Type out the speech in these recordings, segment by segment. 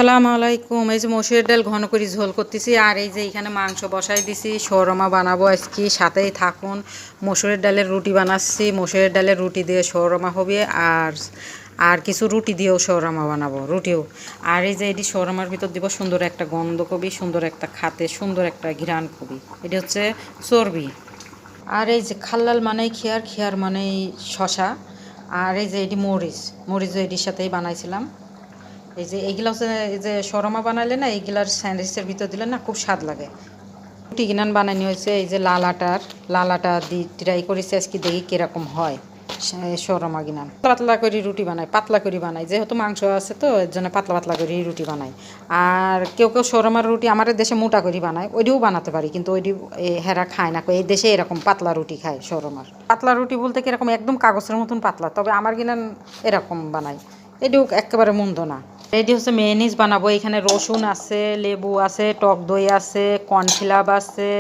আসসালামু আলাইকুম। এই যে মসুরের ডাল ঘন করে ঝোল করতেছি, আর এই যে এখানে মাংস বসাই দিছি, শোরমা বানাবো আজকে, সাথেই থাকুন। মসুরের ডালের রুটি বানাচ্ছি, মসুরের ডালের রুটি দিয়ে শোরমা হবে, আর আর কিছু রুটি দিয়েও শোরমা বানাবো, রুটিও। আর এই যে এটি শোরমার ভিতর দিব সুন্দর একটা গন্ধ কবি, সুন্দর একটা খাতে, সুন্দর একটা ঘ্রাণ কবি। এটি হচ্ছে চর্বি। আর এই যে খাল্লাল মানেই খেয়ার, খেয়ার মানেই শশা। আর এই যে এটি মরিচ, মরিচও এটির সাথেই বানাইছিলাম। এই যে এইগুলা হচ্ছে, এই যে শর্মা বানাইলে না, এইগুলার স্যান্ডউইচের ভিতর দিলে না খুব স্বাদ লাগে। রুটি কিনান বানানি হয়েছে এই যে লাল আটা দিয়ে ট্রাই করেছি আজকে, দেখি কীরকম হয় শর্মা গিনান। পাতলা করে রুটি বানাই, পাতলা করে বানাই, যেহেতু মাংস আছে তো এর জন্য পাতলা পাতলা করে রুটি বানাই। আর কেউ কেউ শর্মার রুটি আমাদের দেশে মোটা করে বানায়, ওইটিও বানাতে পারি, কিন্তু ওইটি হেরা খায় না, এই দেশে এরকম পাতলা রুটি খায় শর্মার। পাতলা রুটি বলতে কীরকম, একদম কাগজের মতন পাতলা, তবে আমার গিনান এরকম বানাই। এটিও একেবারে মন্দ না। এটি হচ্ছে মেয়োনিজ বানাবো। এখানে রসুন আছে, লেবু আছে, টক দই আছে, কর্নফ্লাওয়ার আছে,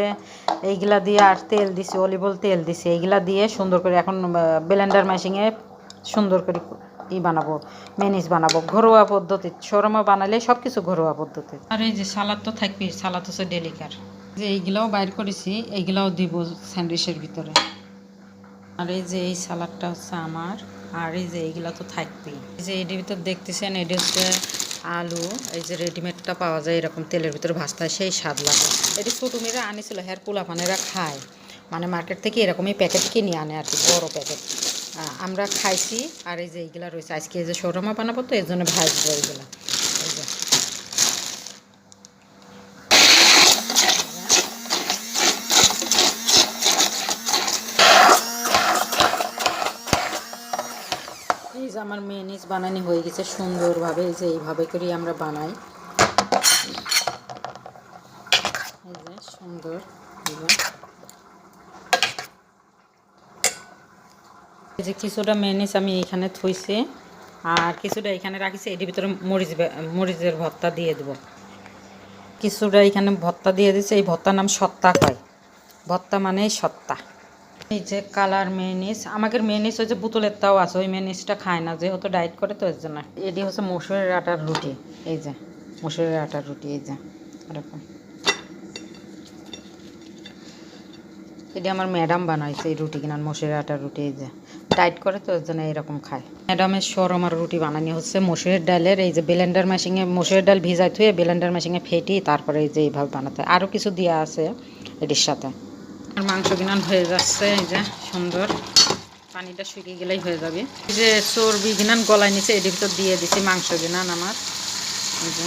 এইগুলা দিয়ে, আর তেল দিছি, অলিভ অয়েল তেল দিছি, এইগুলা দিয়ে সুন্দর করে এখন ব্লেন্ডার মেশিনে সুন্দর করে বানাবো, মেয়োনিজ বানাবো ঘরোয়া পদ্ধতি। শর্মা বানালে সব কিছু ঘরোয়া পদ্ধতি। আর এই যে সালাদ তো থাকবেই, সালাদ হচ্ছে ডেলিকার। যে এইগুলাও বাইর করেছি, এইগুলাও দিব স্যান্ডউইচের ভিতরে। আর এই যে এই সালাডটা হচ্ছে আমার, আর এই যে এইগুলা তো থাকবেই। এই যে এটির ভিতর দেখতেছেন, এটি হচ্ছে আলু। এই যে রেডিমেডটা পাওয়া যায় এরকম তেলের ভিতরে ভাজতে, সেই স্বাদ লাগে। এটি ছোটো মেয়েরা আনিছিল, হ্যার পোলাপানেরা খায়, মানে মার্কেট থেকে এরকমই প্যাকেট কিনে আনে আর কি, বড়ো প্যাকেট। আমরা খাইছি। আর এই যে এইগুলা রয়েছে, আজকে এই যে শোরমা বানাবো তো এর জন্য ভাজবো এইগুলা। এই যে এই যে আমার মেয়োনিজ বানানি হয়ে গেছে সুন্দরভাবে। এই যে এইভাবে করি আমরা বানাই, এই যে সুন্দর। এই যে কিছুটা মেয়োনিজ আমি এখানে থুইছি, আর কিছুটা এখানে রাখিছি। এটির ভিতরে মরিচের ভর্তা দিয়ে দেবো। কিছুটা এখানে ভর্তা দিয়ে দিচ্ছে, এই ভর্তার নাম সত্তা কয়, ভর্তা মানে সত্তা। এই যে কালার মেয়োনিজ, আমাদের মেয়োনিজ ওই যে বোতলের তাও আছে, ওই মেয়োনিজটা খায় না, যেহেতু ডায়েট করে তো এর জন্য। এটি হচ্ছে মসুরের আটার রুটি। এই যে মসুরের আটার রুটি, এই যে এরকম। এটি আমার ম্যাডাম বানাইছে এই রুটি কিনার, মসুরের আটার রুটি। এই যে ডায়েট করে তো এর জন্য এরকম খায়। ম্যাডামের শর্মার রুটি বানানি হচ্ছে মসুরের ডালের, এই যে ব্লেন্ডার মেশিনে মসুরের ডাল ভিজাই থুয়ে ব্লেন্ডার মেশিনে ফেটি, তারপরে এই যে এইভাবে বানাতে হয়। আরও কিছু দেওয়া আছে এটির সাথে। আর মাংস কিনান হয়ে যাচ্ছে, এই যে সুন্দর, পানিটা শুকিয়ে গেলেই হয়ে যাবে। এই যে চর্বি গিনান গলায় নিচে, এটির ভিতর দিয়ে দিছি মাংস গিনান আমার। এই যে